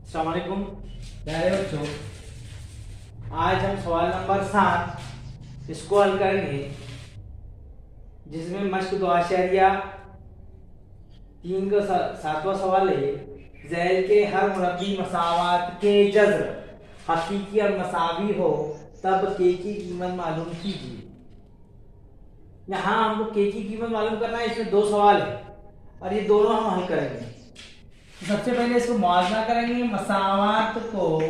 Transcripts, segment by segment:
अस्सलाम वालेकुम प्यारे बच्चों, आज हम सवाल नंबर 7 इसको हल करेंगे, जिसमें मश्क 2.3 का 7वां सवाल है। ज़ैल के हर मुरब्बी मसावात के जज़र हकीकी और मसावी हो तब के की कीमत मालूम कीजिए। यहाँ हमको के की कीमत मालूम करना है। इसमें दो सवाल है और ये दोनों हम हल करेंगे। सबसे पहले इसको मुआवजा करेंगे। मसावात को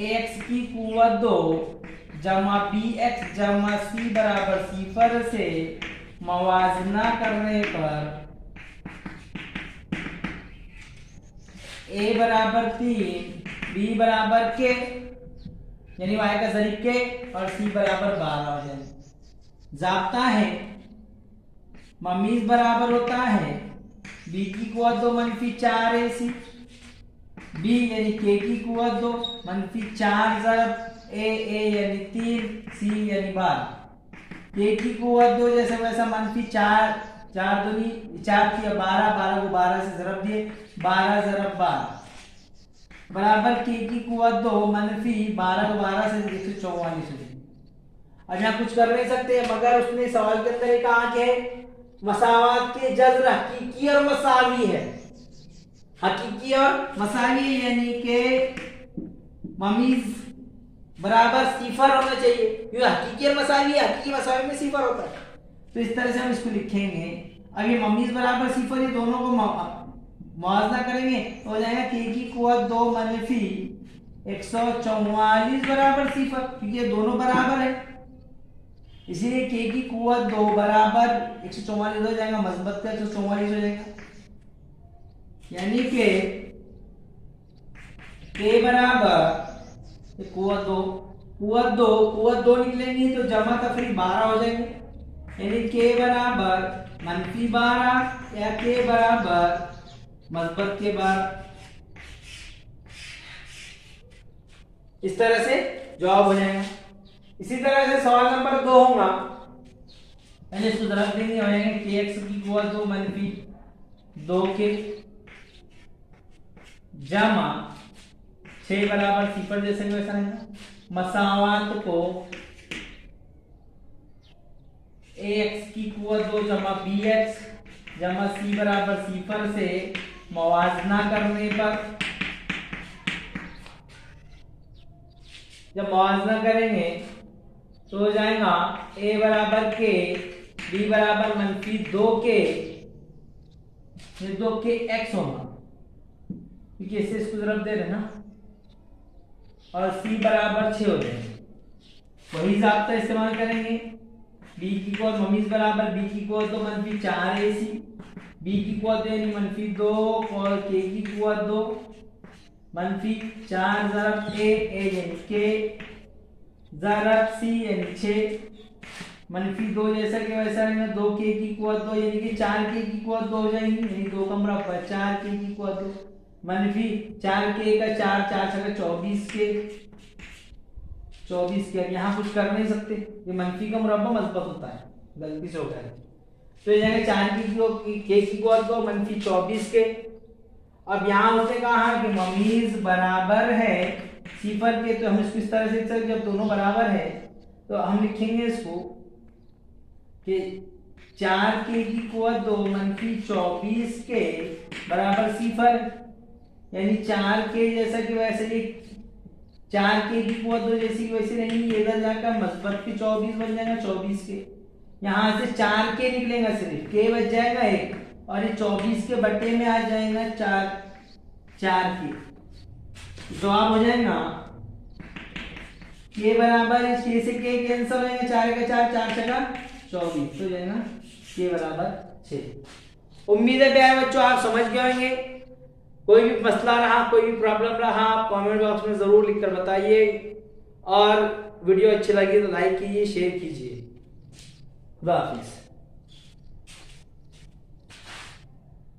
x की कुव्वत 2 जमा bx जमा c बराबर 0 से मवाजना करने पर a बराबर 3 b बराबर k यानी y का ज़रीब k और c बराबर 12 हो जाए। जाब्ता है ममीज बराबर होता है b की कुव्वत 2 -4 ac b यानी k की कुव्वत 2 -4 ज़रब a यानी 3 c यानी 12। k की कुव्वत 2 जैसे वैसा -4 4 दूनी 4 की 12 को 12 से ज़रब दिए 12 ज़रब 12 बराबर k की कुव्वत 2 -12 को 12 से 144 हो। अब यहाँ कुछ कर नहीं सकते, मगर उसने सवाल के अंदर कहा कि मसावात के जज़र हकीकी और मसावी है। हकीकी और मसावी यानी कि ममीज बराबर 0 होना चाहिए, क्योंकि हकीकी और मसावी है, हकीकी मसावी में 0 होता है। तो इस तरह से हम इसको लिखेंगे। अब ये ममीज बराबर 0 ये दोनों को मुआवजा करेंगे तो हो जाएगा k की कुव्वत 2 -144 बराबर 0, क्योंकि ये दोनों बराबर है, इसीलिए k की कुव्वत 2 बराबर 144 हो जाएगा, मस्बत का 144 हो जाएगा। यानी कि k बराबर कुव्वत 2 निकलेंगी तो जमा तफरी 12 हो जाएंगे। यानी k बराबर -12 या k बराबर मस्बत के 12। इस तरह से जवाब हो जाएगा। इसी तरह से सवाल नंबर 2 होगा। पहले इसको ज़रब देंगे, हो जाएंगे kx की कुव्वत 2 -2k जमा 6 बराबर 0 जैसे वैसा रहेगा। मसावात को ax की कुव्वत 2 जमा bx जमा c बराबर 0 से मवाजना करने पर, जब मवाजना करेंगे तो हो जाएगा a बराबर k b बराबर -2k 2k x होगा, क्योंकि इससे इसको ज़रब दे रहे ना, और c बराबर 6 हो जाएंगे। वही ज़ाब्ता इस्तेमाल करेंगे। b की कुव्वत ममीज बराबर b की कुव्वत 2 -4 ac b की कुव्वत यानी -2 और k की कुव्वत 2 -4 ज़रब a यानी k ज़रब c यानी 6 -2 जैसा कि वैसा रहेगा। 2k की कुव्वत 2 यानी कि 4k की कुव्वत 2 हो जाएंगी, यानी 2 का बराबर 4k की कुव्वत 2 -4k का 4 4 24 के। यहाँ कुछ कर नहीं सकते, ये मनफी का मुरब्बा मस्बत होता है, गलती से हो गया। तो ये 4 की कुव्वत 2 -24 के। अब यहाँ उसने कहा कि ममीज बराबर है 0 के, तो हम इसको इस तरह से जब दोनों बराबर है तो हम लिखेंगे इसको कि 4k की कुव्वत 2 -24 के बराबर 0, यानी 4k जैसा कि वैसे ही 4k की कुव्वत 2 जैसी कि वैसे नहीं, इधर जाकर मस्बत के 24 बन जाएगा 24 के। यहाँ से 4k निकलेगा, सिर्फ k बच जाएगा 1 और ये 24 के बटे में आ जाएगा 4k। जवाब हो जाएगा k बराबर k से k कैंसिल हो जाएगा, 4 का 4 4 छका 24 हो जाएगा k बराबर 6। उम्मीद है प्यारे बच्चों आप समझ गए होंगे। कोई भी मसला रहा, कोई भी प्रॉब्लम रहा, आप कमेंट बॉक्स में जरूर लिखकर बताइए, और वीडियो अच्छी लगी तो लाइक कीजिए, शेयर कीजिए। खुदा हाफिज़।